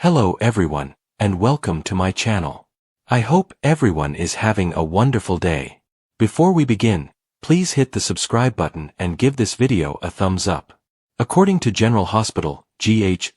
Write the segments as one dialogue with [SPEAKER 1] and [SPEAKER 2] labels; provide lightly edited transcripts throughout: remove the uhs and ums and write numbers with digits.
[SPEAKER 1] Hello everyone, and welcome to my channel. I hope everyone is having a wonderful day. Before we begin, please hit the subscribe button and give this video a thumbs up. According to General Hospital,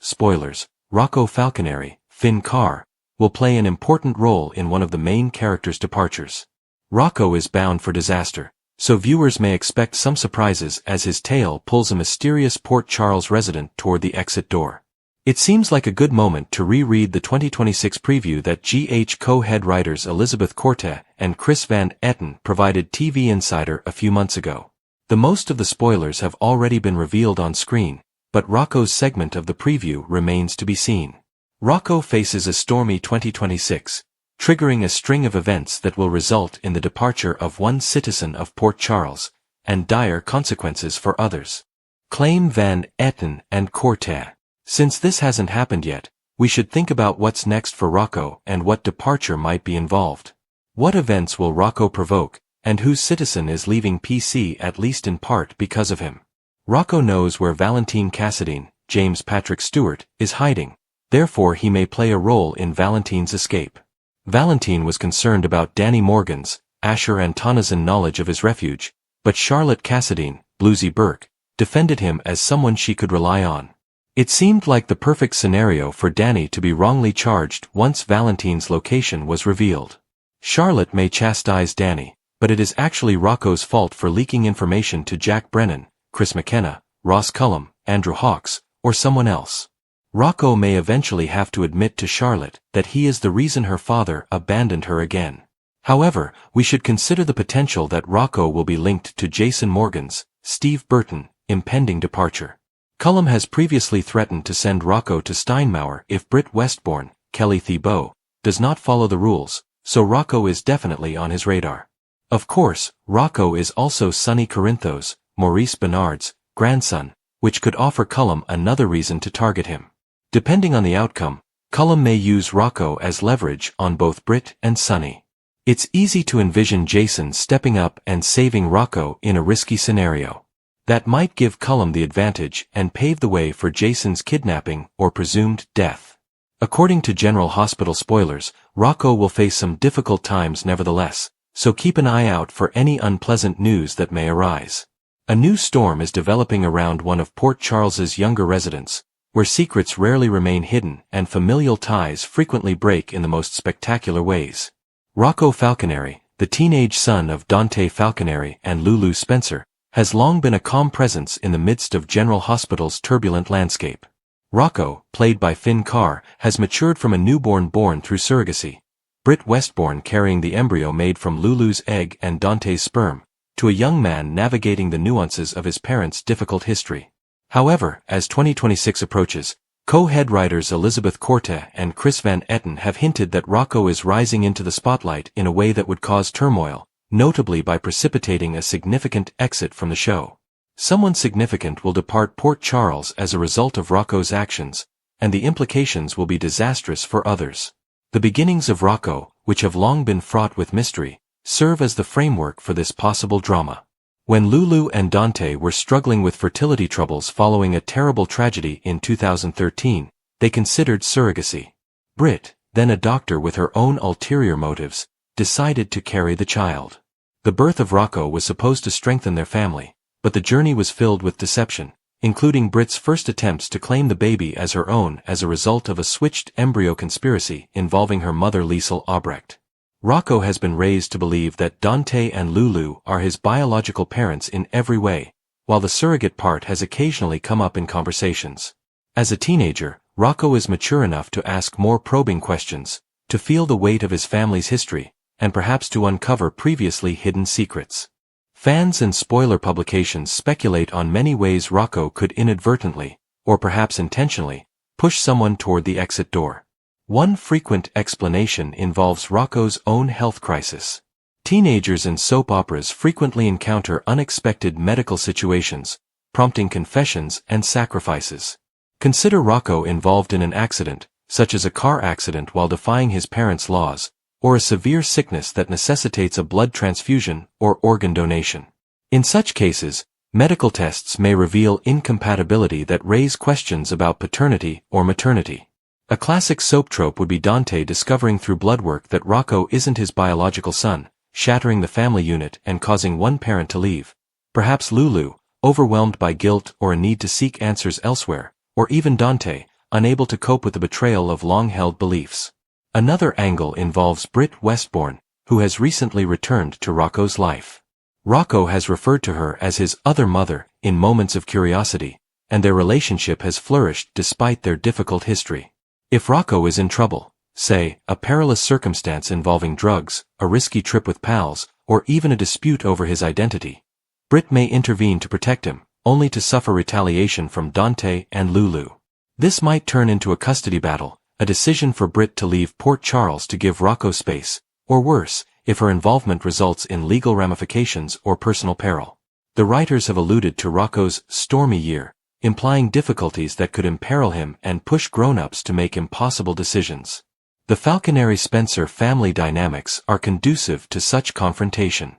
[SPEAKER 1] spoilers, Rocco Falconeri, Finn Carr, will play an important role in one of the main characters' departures. Rocco is bound for disaster, so viewers may expect some surprises as his tail pulls a mysterious Port Charles resident toward the exit door. It seems like a good moment to reread the 2026 preview that co-head writers Elizabeth Corte and Chris Van Etten provided TV Insider a few months ago. The most of the spoilers have already been revealed on screen, but Rocco's segment of the preview remains to be seen. Rocco faces a stormy 2026, triggering a string of events that will result in the departure of one citizen of Port Charles, and dire consequences for others. Claim Van Etten and Corte. Since this hasn't happened yet, we should think about what's next for Rocco and what departure might be involved. What events will Rocco provoke, and whose citizen is leaving PC at least in part because of him? Rocco knows where Valentine Cassadine, James Patrick Stewart, is hiding, therefore he may play a role in Valentine's escape. Valentine was concerned about Danny Morgan's, Asher and Tonazin knowledge of his refuge, but Charlotte Cassadine, Bluesy Burke, defended him as someone she could rely on. It seemed like the perfect scenario for Danny to be wrongly charged once Valentine's location was revealed. Charlotte may chastise Danny, but it is actually Rocco's fault for leaking information to Jack Brennan, Chris McKenna, Ross Cullum, Andrew Hawkes, or someone else. Rocco may eventually have to admit to Charlotte that he is the reason her father abandoned her again. However, we should consider the potential that Rocco will be linked to Jason Morgan's, Steve Burton, impending departure. Cullum has previously threatened to send Rocco to Steinmauer if Britt Westbourne, Kelly Thibault, does not follow the rules, so Rocco is definitely on his radar. Of course, Rocco is also Sonny Corinthos, Maurice Bernard's, grandson, which could offer Cullum another reason to target him. Depending on the outcome, Cullum may use Rocco as leverage on both Britt and Sonny. It's easy to envision Jason stepping up and saving Rocco in a risky scenario. That might give Cullum the advantage and pave the way for Jason's kidnapping or presumed death. According to General Hospital spoilers, Rocco will face some difficult times nevertheless, so keep an eye out for any unpleasant news that may arise. A new storm is developing around one of Port Charles's younger residents, where secrets rarely remain hidden and familial ties frequently break in the most spectacular ways. Rocco Falconeri, the teenage son of Dante Falconeri and Lulu Spencer, has long been a calm presence in the midst of General Hospital's turbulent landscape. Rocco, played by Finn Carr, has matured from a newborn born through surrogacy, Britt Westbourne carrying the embryo made from Lulu's egg and Dante's sperm, to a young man navigating the nuances of his parents' difficult history. However, as 2026 approaches, co-head writers Elizabeth Corte and Chris Van Etten have hinted that Rocco is rising into the spotlight in a way that would cause turmoil, notably by precipitating a significant exit from the show. Someone significant will depart Port Charles as a result of Rocco's actions, and the implications will be disastrous for others. The beginnings of Rocco, which have long been fraught with mystery, serve as the framework for this possible drama. When Lulu and Dante were struggling with fertility troubles following a terrible tragedy in 2013, they considered surrogacy. Britt, then a doctor with her own ulterior motives, decided to carry the child. The birth of Rocco was supposed to strengthen their family, but the journey was filled with deception, including Britt's first attempts to claim the baby as her own as a result of a switched embryo conspiracy involving her mother Liesl Albrecht. Rocco has been raised to believe that Dante and Lulu are his biological parents in every way, while the surrogate part has occasionally come up in conversations. As a teenager, Rocco is mature enough to ask more probing questions, to feel the weight of his family's history, and perhaps to uncover previously hidden secrets. Fans and spoiler publications speculate on many ways Rocco could inadvertently, or perhaps intentionally, push someone toward the exit door. One frequent explanation involves Rocco's own health crisis. Teenagers in soap operas frequently encounter unexpected medical situations, prompting confessions and sacrifices. Consider Rocco involved in an accident, such as a car accident while defying his parents' laws, or a severe sickness that necessitates a blood transfusion or organ donation. In such cases, medical tests may reveal incompatibility that raise questions about paternity or maternity. A classic soap trope would be Dante discovering through bloodwork that Rocco isn't his biological son, shattering the family unit and causing one parent to leave. Perhaps Lulu, overwhelmed by guilt or a need to seek answers elsewhere, or even Dante, unable to cope with the betrayal of long-held beliefs. Another angle involves Britt Westbourne, who has recently returned to Rocco's life. Rocco has referred to her as his other mother in moments of curiosity, and their relationship has flourished despite their difficult history. If Rocco is in trouble, say, a perilous circumstance involving drugs, a risky trip with pals, or even a dispute over his identity, Britt may intervene to protect him, only to suffer retaliation from Dante and Lulu. This might turn into a custody battle, a decision for Britt to leave Port Charles to give Rocco space, or worse, if her involvement results in legal ramifications or personal peril. The writers have alluded to Rocco's stormy year, implying difficulties that could imperil him and push grown-ups to make impossible decisions. The Falconeri-Spencer family dynamics are conducive to such confrontation.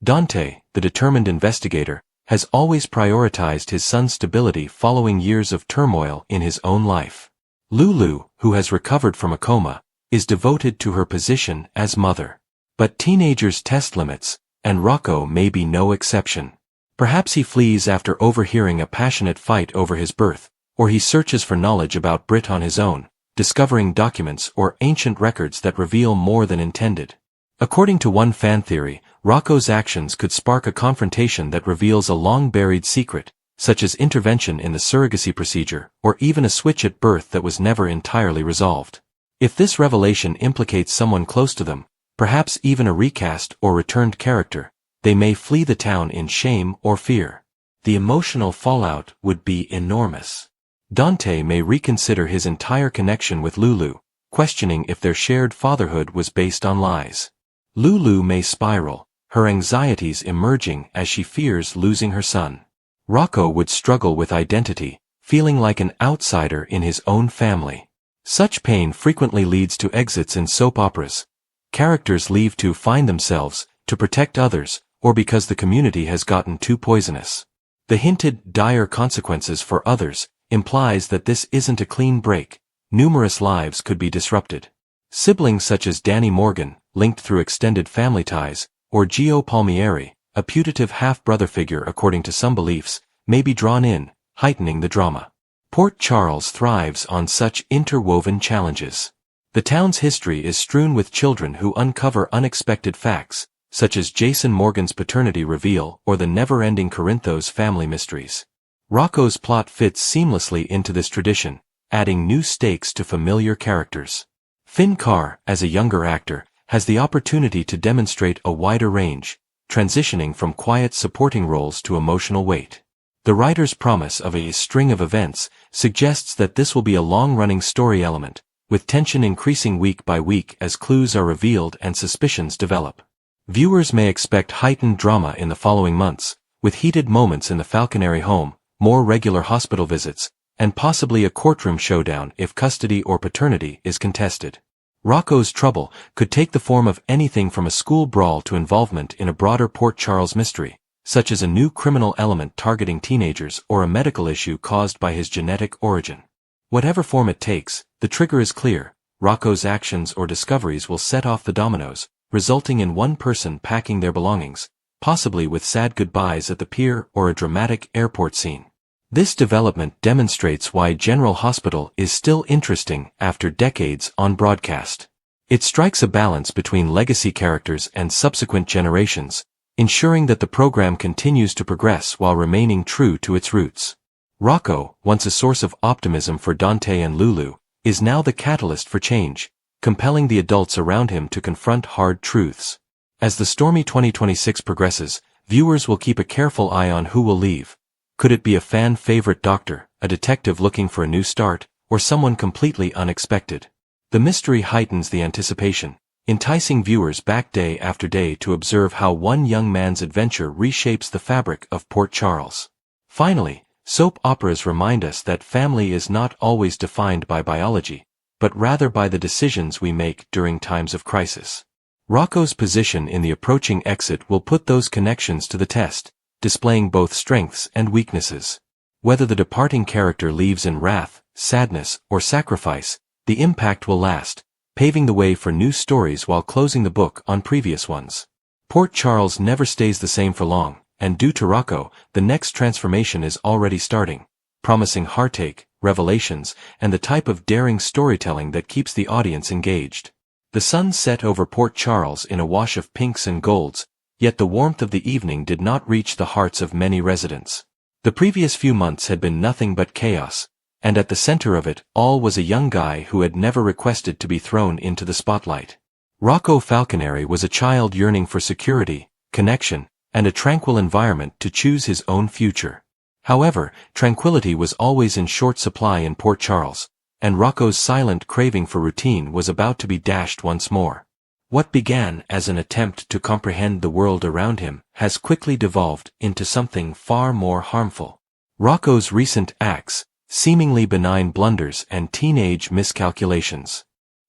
[SPEAKER 1] Dante, the determined investigator, has always prioritized his son's stability following years of turmoil in his own life. Lulu, who has recovered from a coma, is devoted to her position as mother. But teenagers test limits, and Rocco may be no exception. Perhaps he flees after overhearing a passionate fight over his birth, or he searches for knowledge about Britt on his own, discovering documents or ancient records that reveal more than intended. According to one fan theory, Rocco's actions could spark a confrontation that reveals a long-buried secret, such as intervention in the surrogacy procedure, or even a switch at birth that was never entirely resolved. If this revelation implicates someone close to them, perhaps even a recast or returned character, they may flee the town in shame or fear. The emotional fallout would be enormous. Dante may reconsider his entire connection with Lulu, questioning if their shared fatherhood was based on lies. Lulu may spiral, her anxieties emerging as she fears losing her son. Rocco would struggle with identity, feeling like an outsider in his own family. Such pain frequently leads to exits in soap operas. Characters leave to find themselves, to protect others, or because the community has gotten too poisonous. The hinted dire consequences for others implies that this isn't a clean break. Numerous lives could be disrupted. Siblings such as Danny Morgan, linked through extended family ties, or Gio Palmieri, a putative half-brother figure according to some beliefs, may be drawn in, heightening the drama. Port Charles thrives on such interwoven challenges. The town's history is strewn with children who uncover unexpected facts, such as Jason Morgan's paternity reveal or the never-ending Corinthos family mysteries. Rocco's plot fits seamlessly into this tradition, adding new stakes to familiar characters. Finn Carr, as a younger actor, has the opportunity to demonstrate a wider range, transitioning from quiet supporting roles to emotional weight. The writer's promise of a string of events suggests that this will be a long-running story element, with tension increasing week by week as clues are revealed and suspicions develop. Viewers may expect heightened drama in the following months, with heated moments in the Falconeri home, more regular hospital visits, and possibly a courtroom showdown if custody or paternity is contested. Rocco's trouble could take the form of anything from a school brawl to involvement in a broader Port Charles mystery, such as a new criminal element targeting teenagers or a medical issue caused by his genetic origin. Whatever form it takes, the trigger is clear. Rocco's actions or discoveries will set off the dominoes, resulting in one person packing their belongings, possibly with sad goodbyes at the pier or a dramatic airport scene. This development demonstrates why General Hospital is still interesting after decades on broadcast. It strikes a balance between legacy characters and subsequent generations, ensuring that the program continues to progress while remaining true to its roots. Rocco, once a source of optimism for Dante and Lulu, is now the catalyst for change, compelling the adults around him to confront hard truths. As the stormy 2026 progresses, viewers will keep a careful eye on who will leave. Could it be a fan-favorite doctor, a detective looking for a new start, or someone completely unexpected? The mystery heightens the anticipation, enticing viewers back day after day to observe how one young man's adventure reshapes the fabric of Port Charles. Finally, soap operas remind us that family is not always defined by biology, but rather by the decisions we make during times of crisis. Rocco's position in the approaching exit will put those connections to the test, displaying both strengths and weaknesses. Whether the departing character leaves in wrath, sadness, or sacrifice, the impact will last, paving the way for new stories while closing the book on previous ones. Port Charles never stays the same for long, and due to Rocco, the next transformation is already starting, promising heartache, revelations, and the type of daring storytelling that keeps the audience engaged. The sun set over Port Charles in a wash of pinks and golds, yet the warmth of the evening did not reach the hearts of many residents. The previous few months had been nothing but chaos, and at the center of it all was a young guy who had never requested to be thrown into the spotlight. Rocco Falconeri was a child yearning for security, connection, and a tranquil environment to choose his own future. However, tranquility was always in short supply in Port Charles, and Rocco's silent craving for routine was about to be dashed once more. What began as an attempt to comprehend the world around him has quickly devolved into something far more harmful. Rocco's recent acts, seemingly benign blunders and teenage miscalculations,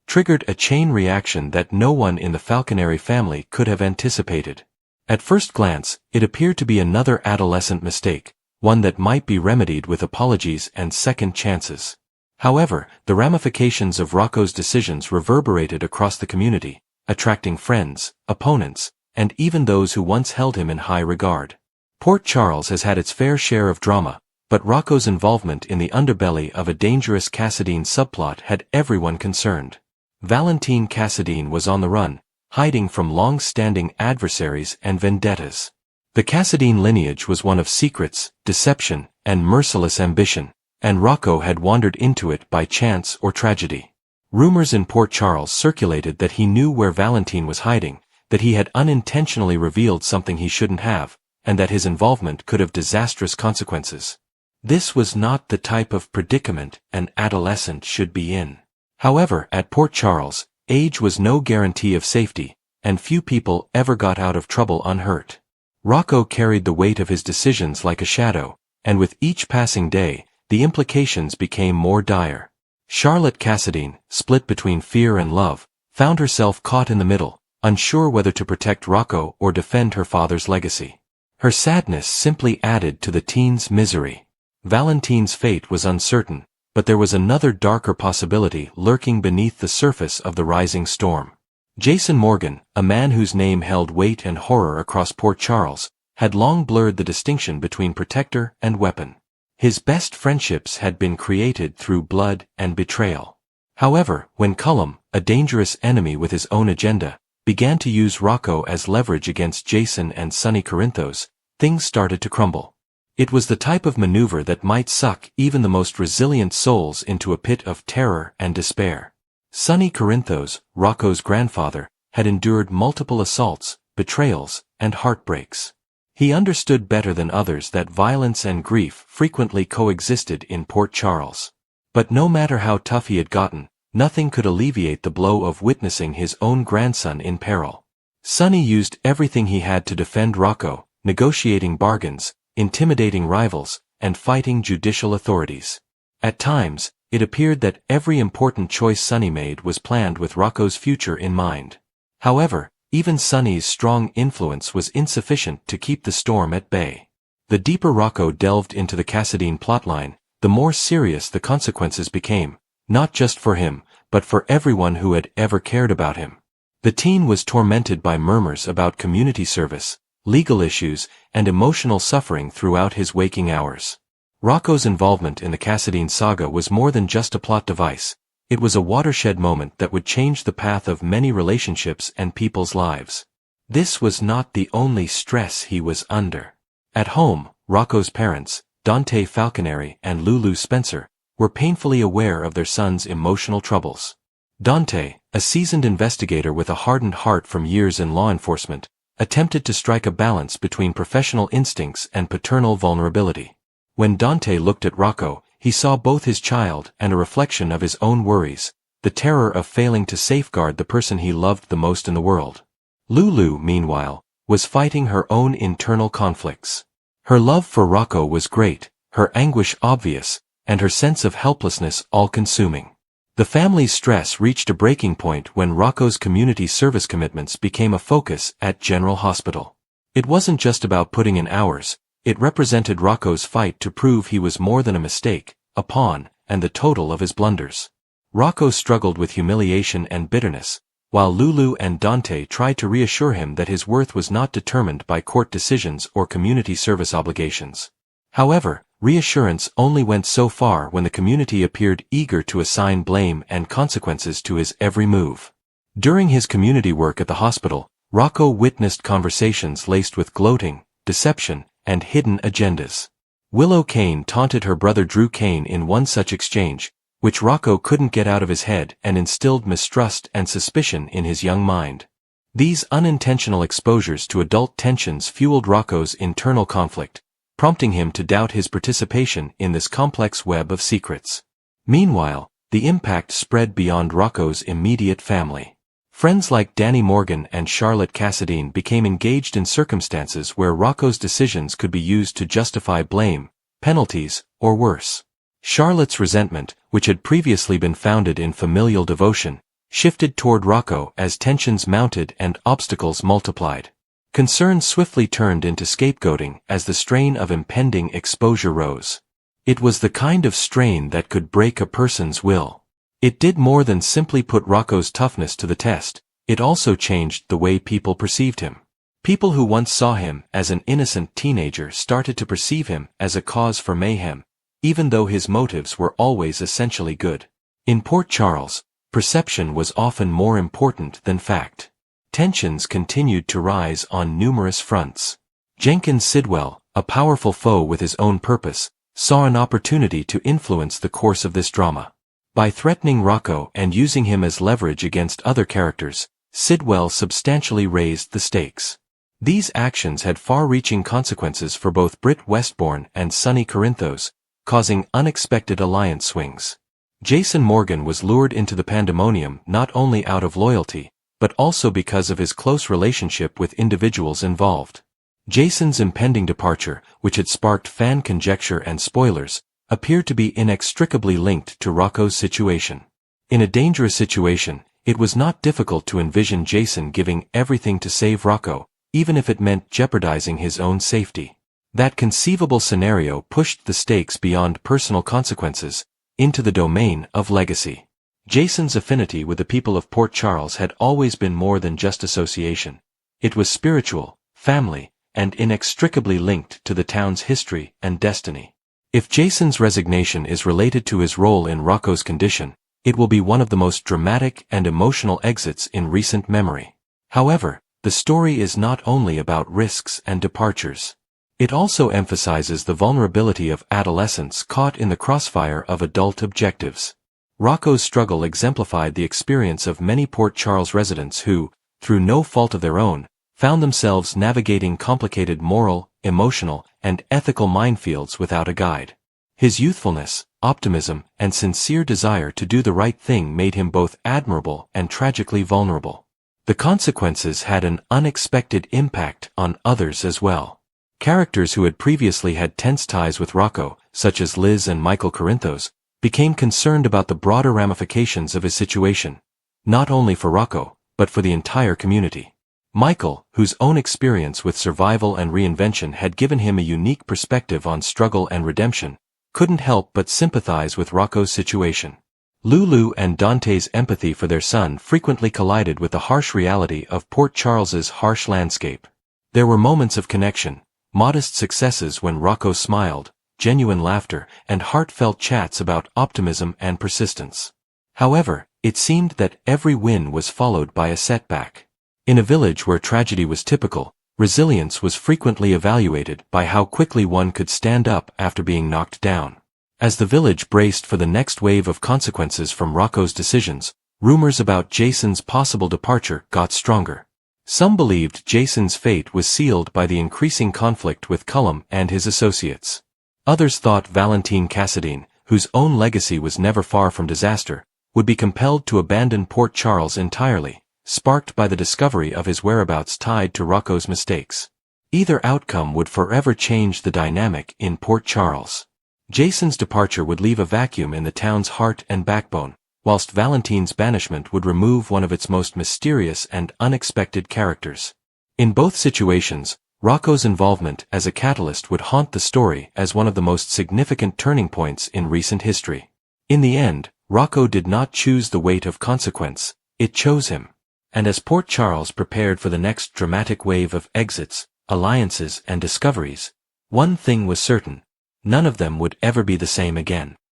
[SPEAKER 1] triggered a chain reaction that no one in the Falconeri family could have anticipated. At first glance, it appeared to be another adolescent mistake, one that might be remedied with apologies and second chances. However, the ramifications of Rocco's decisions reverberated across the community, attracting friends, opponents, and even those who once held him in high regard. Port Charles has had its fair share of drama, but Rocco's involvement in the underbelly of a dangerous Cassadine subplot had everyone concerned. Valentine Cassadine was on the run, hiding from long-standing adversaries and vendettas. The Cassadine lineage was one of secrets, deception, and merciless ambition, and Rocco had wandered into it by chance or tragedy. Rumors in Port Charles circulated that he knew where Valentine was hiding, that he had unintentionally revealed something he shouldn't have, and that his involvement could have disastrous consequences. This was not the type of predicament an adolescent should be in. However, at Port Charles, age was no guarantee of safety, and few people ever got out of trouble unhurt. Rocco carried the weight of his decisions like a shadow, and with each passing day, the implications became more dire. Charlotte Cassadine, split between fear and love, found herself caught in the middle, unsure whether to protect Rocco or defend her father's legacy. Her sadness simply added to the teen's misery. Valentine's fate was uncertain, but there was another darker possibility lurking beneath the surface of the rising storm. Jason Morgan, a man whose name held weight and horror across Port Charles, had long blurred the distinction between protector and weapon. His best friendships had been created through blood and betrayal. However, when Cullum, a dangerous enemy with his own agenda, began to use Rocco as leverage against Jason and Sonny Corinthos, things started to crumble. It was the type of maneuver that might suck even the most resilient souls into a pit of terror and despair. Sonny Corinthos, Rocco's grandfather, had endured multiple assaults, betrayals, and heartbreaks. He understood better than others that violence and grief frequently coexisted in Port Charles. But no matter how tough he had gotten, nothing could alleviate the blow of witnessing his own grandson in peril. Sonny used everything he had to defend Rocco, negotiating bargains, intimidating rivals, and fighting judicial authorities. At times, it appeared that every important choice Sonny made was planned with Rocco's future in mind. However, even Sonny's strong influence was insufficient to keep the storm at bay. The deeper Rocco delved into the Cassadine plotline, the more serious the consequences became, not just for him, but for everyone who had ever cared about him. The teen was tormented by murmurs about community service, legal issues, and emotional suffering throughout his waking hours. Rocco's involvement in the Cassadine saga was more than just a plot device. It was a watershed moment that would change the path of many relationships and people's lives. This was not the only stress he was under. At home, Rocco's parents, Dante Falconeri and Lulu Spencer, were painfully aware of their son's emotional troubles. Dante, a seasoned investigator with a hardened heart from years in law enforcement, attempted to strike a balance between professional instincts and paternal vulnerability. When Dante looked at Rocco, he saw both his child and a reflection of his own worries, the terror of failing to safeguard the person he loved the most in the world. Lulu, meanwhile, was fighting her own internal conflicts. Her love for Rocco was great, her anguish obvious, and her sense of helplessness all-consuming. The family's stress reached a breaking point when Rocco's community service commitments became a focus at General Hospital. It wasn't just about putting in hours, it represented Rocco's fight to prove he was more than a mistake, a pawn, and the total of his blunders. Rocco struggled with humiliation and bitterness, while Lulu and Dante tried to reassure him that his worth was not determined by court decisions or community service obligations. However, reassurance only went so far when the community appeared eager to assign blame and consequences to his every move. During his community work at the hospital, Rocco witnessed conversations laced with gloating, deception, and hidden agendas. Willow Kane taunted her brother Drew Kane in one such exchange, which Rocco couldn't get out of his head and instilled mistrust and suspicion in his young mind. These unintentional exposures to adult tensions fueled Rocco's internal conflict, prompting him to doubt his participation in this complex web of secrets. Meanwhile, the impact spread beyond Rocco's immediate family. Friends like Danny Morgan and Charlotte Cassadine became engaged in circumstances where Rocco's decisions could be used to justify blame, penalties, or worse. Charlotte's resentment, which had previously been founded in familial devotion, shifted toward Rocco as tensions mounted and obstacles multiplied. Concern swiftly turned into scapegoating as the strain of impending exposure rose. It was the kind of strain that could break a person's will. It did more than simply put Rocco's toughness to the test, it also changed the way people perceived him. People who once saw him as an innocent teenager started to perceive him as a cause for mayhem, even though his motives were always essentially good. In Port Charles, perception was often more important than fact. Tensions continued to rise on numerous fronts. Jenkins Sidwell, a powerful foe with his own purpose, saw an opportunity to influence the course of this drama. By threatening Rocco and using him as leverage against other characters, Sidwell substantially raised the stakes. These actions had far-reaching consequences for both Britt Westbourne and Sonny Corinthos, causing unexpected alliance swings. Jason Morgan was lured into the pandemonium not only out of loyalty, but also because of his close relationship with individuals involved. Jason's impending departure, which had sparked fan conjecture and spoilers, appeared to be inextricably linked to Rocco's situation. In a dangerous situation, it was not difficult to envision Jason giving everything to save Rocco, even if it meant jeopardizing his own safety. That conceivable scenario pushed the stakes beyond personal consequences, into the domain of legacy. Jason's affinity with the people of Port Charles had always been more than just association. It was spiritual, family, and inextricably linked to the town's history and destiny. If Jason's resignation is related to his role in Rocco's condition, it will be one of the most dramatic and emotional exits in recent memory. However, the story is not only about risks and departures. It also emphasizes the vulnerability of adolescents caught in the crossfire of adult objectives. Rocco's struggle exemplified the experience of many Port Charles residents who, through no fault of their own, found themselves navigating complicated moral, emotional, and ethical minefields without a guide. His youthfulness, optimism, and sincere desire to do the right thing made him both admirable and tragically vulnerable. The consequences had an unexpected impact on others as well. Characters who had previously had tense ties with Rocco, such as Liz and Michael Corinthos, became concerned about the broader ramifications of his situation, not only for Rocco, but for the entire community. Michael, whose own experience with survival and reinvention had given him a unique perspective on struggle and redemption, couldn't help but sympathize with Rocco's situation. Lulu and Dante's empathy for their son frequently collided with the harsh reality of Port Charles's harsh landscape. There were moments of connection, modest successes when Rocco smiled, genuine laughter, and heartfelt chats about optimism and persistence. However, it seemed that every win was followed by a setback. In a village where tragedy was typical, resilience was frequently evaluated by how quickly one could stand up after being knocked down. As the village braced for the next wave of consequences from Rocco's decisions, rumors about Jason's possible departure got stronger. Some believed Jason's fate was sealed by the increasing conflict with Cullum and his associates. Others thought Valentine Cassadine, whose own legacy was never far from disaster, would be compelled to abandon Port Charles entirely, sparked by the discovery of his whereabouts tied to Rocco's mistakes. Either outcome would forever change the dynamic in Port Charles. Jason's departure would leave a vacuum in the town's heart and backbone, whilst Valentine's banishment would remove one of its most mysterious and unexpected characters. In both situations, Rocco's involvement as a catalyst would haunt the story as one of the most significant turning points in recent history. In the end, Rocco did not choose the weight of consequence, it chose him. And as Port Charles prepared for the next dramatic wave of exits, alliances and discoveries, one thing was certain: none of them would ever be the same again.